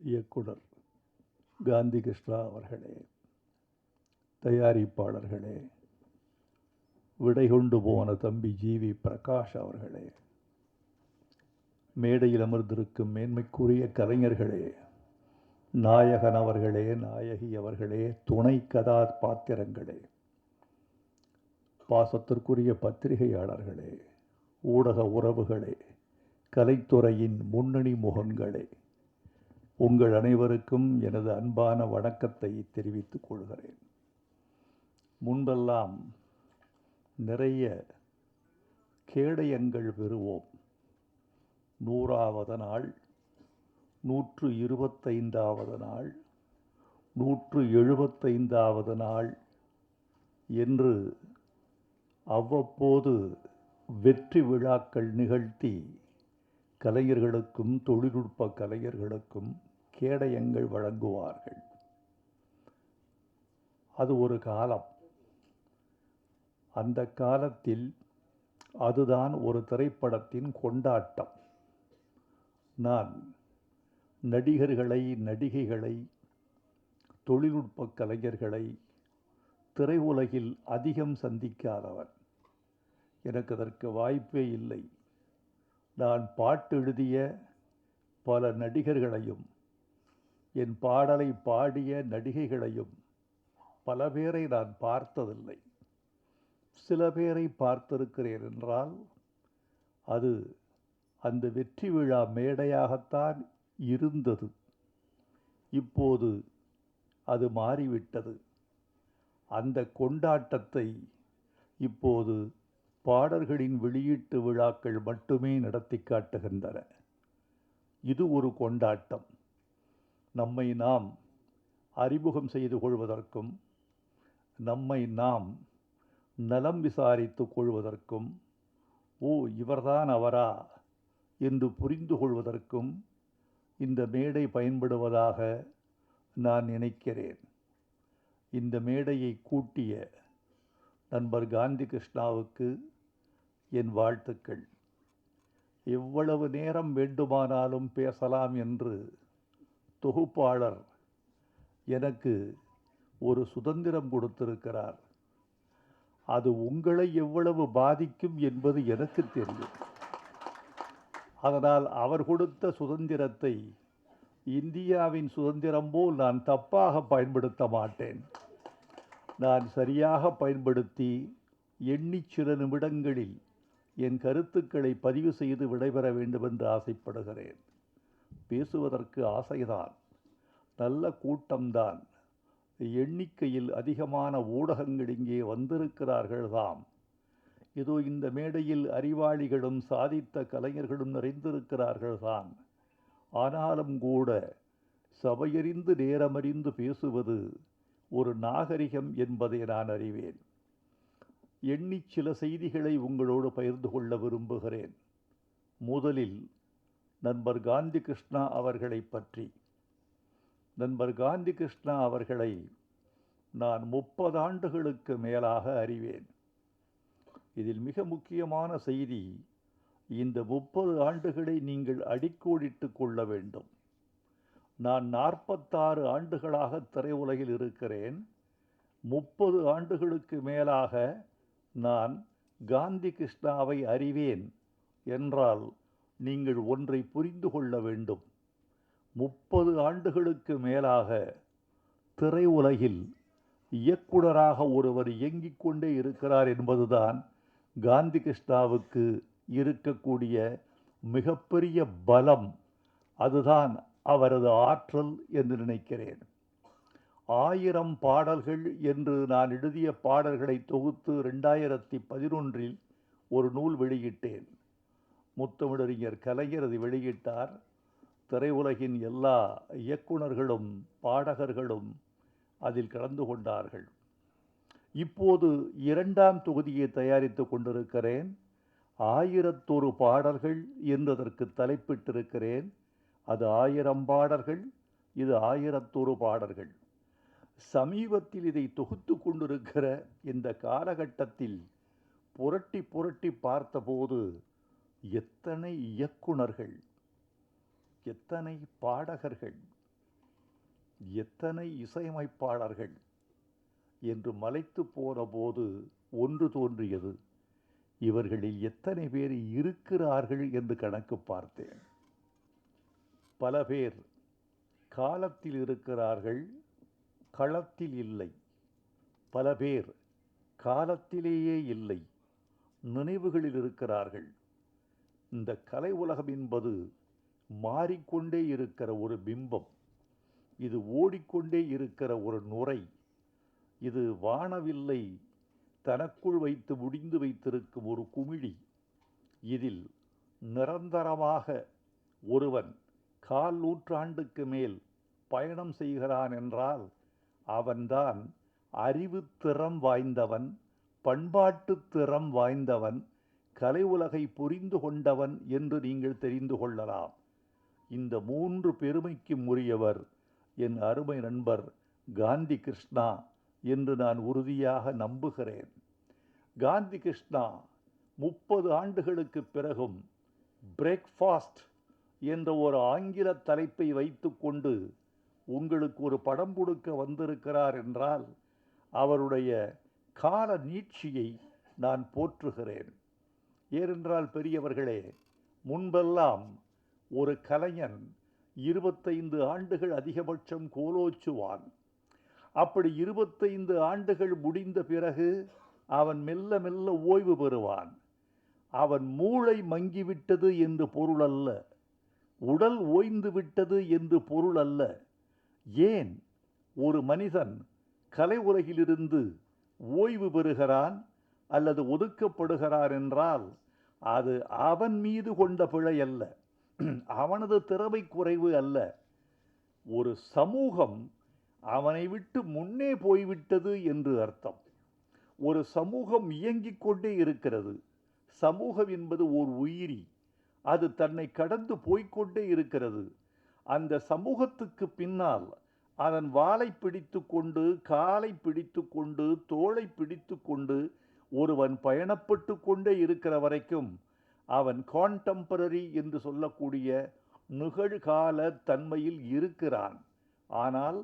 இயக்குனர் காந்தி கிருஷ்ணா அவர்களே, தயாரிப்பாளர்களே, விடை கொண்டு போன தம்பி ஜி.வி. பிரகாஷ் அவர்களே, மேடையில் அமர்ந்திருக்கும் மேன்மைக்குரிய கலைஞர்களே, நாயகன் அவர்களே, நாயகி அவர்களே, துணை கதாபாத்திரங்களே, பாசத்திற்குரிய பத்திரிகையாளர்களே, ஊடக உறவுகளே, கலைத்துறையின் முன்னணி முகங்களே, உங்கள் அனைவருக்கும் எனது அன்பான வணக்கத்தை தெரிவித்துக் கொள்கிறேன். முன்பெல்லாம் நிறைய கேடயங்கள் பெறுவோம். 100வது நாள், 125வது நாள், 175வது நாள் என்று அவ்வப்போது வெற்றி விழாக்கள் நிகழ்த்தி கலைஞர்களுக்கும் தொழில்நுட்ப கலைஞர்களுக்கும் கேடயங்கள் வழங்குவார்கள். அது ஒரு காலம். அந்த காலத்தில் அதுதான் ஒரு திரைப்படத்தின் கொண்டாட்டம். நான் நடிகர்களை, நடிகைகளை, தொழில்நுட்ப கலைஞர்களை திரையுலகில் அதிகம் சந்திக்காதவன். எனக்கு அதற்கு வாய்ப்பே இல்லை. நான் பாட்டு எழுதிய பல நடிகர்களையும், என் பாடலை பாடிய நடிகைகளையும் பல பேரை நான் பார்த்ததில்லை. சில பேரை பார்த்திருக்கிறேன் என்றால் அது அந்த வெற்றி விழா மேடையாகத்தான் இருந்தது. இப்போது அது மாறிவிட்டது. அந்த கொண்டாட்டத்தை இப்போது பாடல்களின் வெளியீட்டு விழாக்கள் மட்டுமே நடத்தி காட்டுகின்றன. இது ஒரு கொண்டாட்டம். நம்மை நாம் அறிமுகம் செய்து கொள்வதற்கும், நம்மை நாம் நலம் விசாரித்துக் கொள்வதற்கும், ஓ இவர்தான் அவரா என்று புரிந்து கொள்வதற்கும் இந்த மேடை பயன்படுவதாக நான் நினைக்கிறேன். இந்த மேடையை கூட்டிய நண்பர் காந்தி கிருஷ்ணாவுக்கு என் வாழ்த்துக்கள். எவ்வளவு நேரம் வேண்டுமானாலும் பேசலாம் என்று தொகுப்பாளர் எனக்கு ஒரு சுதந்திரம் கொடுத்திருக்கிறார். அது உங்களை எவ்வளவு பாதிக்கும் என்பது எனக்கு தெரியும். அதனால் அவர் கொடுத்த சுதந்திரத்தை இந்தியாவின் சுதந்திரம் போல் நான் தப்பாக பயன்படுத்த மாட்டேன். நான் சரியாக பயன்படுத்தி சில நிமிடங்களில் என் கருத்துக்களை பதிவு செய்து விடைபெற வேண்டும் என்று ஆசைப்படுகிறேன். பேசுவதற்கு ஆசைதான், நல்ல கூட்டம்தான், எண்ணிக்கையில் அதிகமான ஊடகங்கள் இங்கே வந்திருக்கிறார்கள் தாம். இதோ இந்த மேடையில் அறிவாளிகளும் சாதித்த கலைஞர்களும் நிறைந்திருக்கிறார்கள் தான். ஆனாலும் கூட சபையறிந்து நேரமறிந்து பேசுவது ஒரு நாகரிகம் என்பதை நான் அறிவேன். சில செய்திகளை உங்களோடு பகிர்ந்து கொள்ள விரும்புகிறேன். முதலில் நண்பர் காந்தி கிருஷ்ணா அவர்களை பற்றி. நண்பர் காந்தி கிருஷ்ணா அவர்களை நான் 30 ஆண்டுகளுக்கு மேலாக அறிவேன். இதில் மிக முக்கியமான செய்தி, இந்த 30 ஆண்டுகளை நீங்கள் அடிக்கோடிட்டு கொள்ள வேண்டும். நான் 46 ஆண்டுகளாக திரையுலகில் இருக்கிறேன். 30 ஆண்டுகளுக்கு மேலாக நான் காந்தி கிருஷ்ணாவை அறிவேன் என்றால் நீங்கள் ஒன்றை புரிந்து கொள்ள வேண்டும். 30 ஆண்டுகளுக்கு மேலாக திரையுலகில் இயக்குனராக ஒருவர் இயங்கிக் கொண்டே இருக்கிறார் என்பதுதான் காந்தி கிருஷ்ணாவுக்கு இருக்கக்கூடிய மிகப்பெரிய பலம். அதுதான் அவரது ஆற்றல் என்று நினைக்கிறேன். 1000 பாடல்கள் என்று நான் எழுதிய பாடல்களை தொகுத்து 2011 ஒரு நூல் வெளியிட்டேன். முத்தமிழறிஞர் கலைஞர் அதை வெளியிட்டார். திரையுலகின் எல்லா இயக்குனர்களும் பாடகர்களும் அதில் கலந்து கொண்டார்கள். இப்போது 2ஆம் தொகுதியை தயாரித்து கொண்டிருக்கிறேன். 1001 பாடல்கள் என்பதற்கு தலைப்பிட்டிருக்கிறேன். அது 1000 பாடல்கள், இது 1001 பாடல்கள். சமீபத்தில் இதை தொகுத்து கொண்டிருக்கிற இந்த காலகட்டத்தில் புரட்டி புரட்டி பார்த்தபோது எத்தனை இயக்குனர்கள், எத்தனை பாடகர்கள், எத்தனை இசையமைப்பாளர்கள் என்று மலைத்து போன போது ஒன்று தோன்றியது, இவர்களில் எத்தனை பேர் இருக்கிறார்கள் என்று கணக்கு பார்த்தேன். பல பேர் காலத்தில் இருக்கிறார்கள், களத்தில் இல்லை. பல பேர் காலத்திலேயே இல்லை, நினைவுகளில் இருக்கிறார்கள். இந்த கலை உலகம் என்பது மாறிக்கொண்டே இருக்கிற ஒரு பிம்பம், இது ஓடிக்கொண்டே இருக்கிற ஒரு நுரை, இது வானவில்லை தனக்குள் வைத்து முடிந்து வைத்திருக்கும் ஒரு குமிழி. இதில் நிரந்தரமாக ஒருவன் 1/4 நூற்றாண்டுக்கு மேல் பயணம் செய்கிறான் என்றால் அவன்தான் அறிவு திறம் வாய்ந்தவன், பண்பாட்டு திறம் வாய்ந்தவன், கலை உலகை புரிந்து கொண்டவன் என்று நீங்கள் தெரிந்து கொள்ளலாம். இந்த 3 பெருமைக்கும் உரியவர் என் அருமை நண்பர் காந்தி கிருஷ்ணா என்று நான் உறுதியாக நம்புகிறேன். காந்தி கிருஷ்ணா 30 ஆண்டுகளுக்கு பிறகும் பிரேக்ஃபாஸ்ட் என்ற ஒரு ஆங்கில தலைப்பை வைத்துக்கொண்டு உங்களுக்கு ஒரு படம் கொடுக்க வந்திருக்கிறார் என்றால் அவருடைய கால நீட்சியை நான் போற்றுகிறேன். ஏனென்றால் பெரியவர்களே, முன்பெல்லாம் ஒரு கலைஞன் 25 ஆண்டுகள் அதிகபட்சம் கோலோச்சுவான். அப்படி 25 ஆண்டுகள் முடிந்த பிறகு அவன் மெல்ல மெல்ல ஓய்வு பெறுவான். அவன் மூளை மங்கிவிட்டது என்று பொருள் அல்ல, உடல் ஓய்ந்து விட்டது என்று பொருள் அல்ல. ஏன் ஒரு மனிதன் கலை உலகிலிருந்து ஓய்வு பெறுகிறான் அல்லது ஒதுக்கப்படுகிறான் என்றால் அது அவன் மீது கொண்ட பிழை அல்ல, அவனது திறமை குறைவு அல்ல. ஒரு சமூகம் அவனை விட்டு முன்னே போய்விட்டது என்று அர்த்தம். ஒரு சமூகம் இயங்கிக் கொண்டே இருக்கிறது. சமூகம் என்பது ஓர் உயிரி, அது தன்னை கடந்து போய்கொண்டே இருக்கிறது. அந்த சமூகத்துக்கு பின்னால் அதன் வாலை பிடித்து கொண்டு, காலை பிடித்து கொண்டு, தோளை பிடித்து கொண்டு ஒருவன் பயணப்பட்டு கொண்டே இருக்கிற வரைக்கும் அவன் கான்டெம்பரரி என்று சொல்லக்கூடிய நிகழ்கால தன்மையில் இருக்கிறான். ஆனால்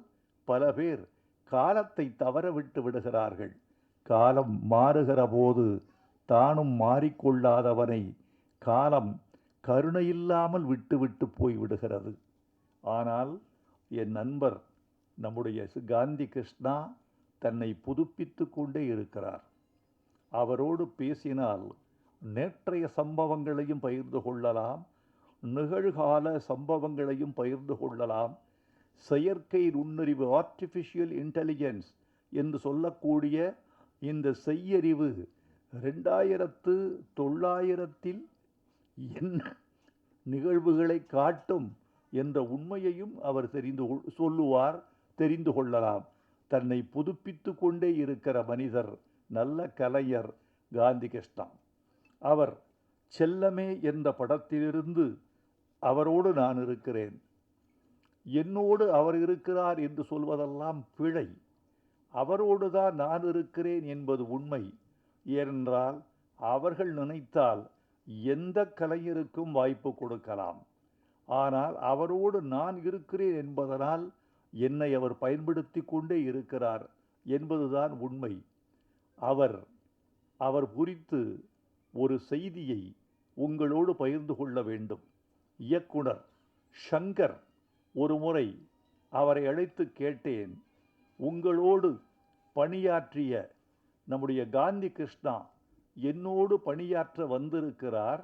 பல பேர் காலத்தை தவறவிட்டு விடுகிறார்கள். காலம் மாறுகிற போது தானும் மாறிக்கொள்ளாதவனை காலம் கருணையில்லாமல் விட்டுவிட்டு போய்விடுகிறது. ஆனால் என் நண்பர் நம்முடைய காந்தி கிருஷ்ணா தன்னை புதுப்பித்து கொண்டே இருக்கிறார். அவரோடு பேசினால் நேற்றைய சம்பவங்களையும் பகிர்ந்து கொள்ளலாம், நிகழ்கால சம்பவங்களையும் பகிர்ந்து கொள்ளலாம். செயற்கை நுண்ணறிவு, ஆர்டிஃபிஷியல் இன்டெலிஜென்ஸ் என்று சொல்லக்கூடிய இந்த செய்யறிவு 2900 என்ன நிகழ்வுகளை காட்டும் என்ற உண்மையையும் அவர் தெரிந்து கொள்ளலாம். தன்னை புதுப்பித்து கொண்டே இருக்கிற மனிதர், நல்ல கலைஞர் காந்தி கிருஷ்ணா. அவர் செல்லமே என்ற படத்திலிருந்து அவரோடு நான் இருக்கிறேன், என்னோடு அவர் இருக்கிறார் என்று சொல்வதெல்லாம் பிழை. அவரோடு தான் நான் இருக்கிறேன் என்பது உண்மை. ஏனென்றால் அவர்கள் நினைத்தால் எந்த கலைஞருக்கும் வாய்ப்பு கொடுக்கலாம். ஆனால் அவரோடு நான் இருக்கிறேன் என்பதனால் என்னை அவர் பயன்படுத்தி கொண்டே இருக்கிறார் என்பதுதான் உண்மை. அவர் குறித்து ஒரு செய்தியை உங்களோடு பகிர்ந்து கொள்ள வேண்டும். இயக்குனர் ஷங்கர் ஒரு முறை அவரை அழைத்து கேட்டேன், உங்களோடு பணியாற்றிய நம்முடைய காந்தி கிருஷ்ணா என்னோடு பணியாற்ற வந்திருக்கிறார்,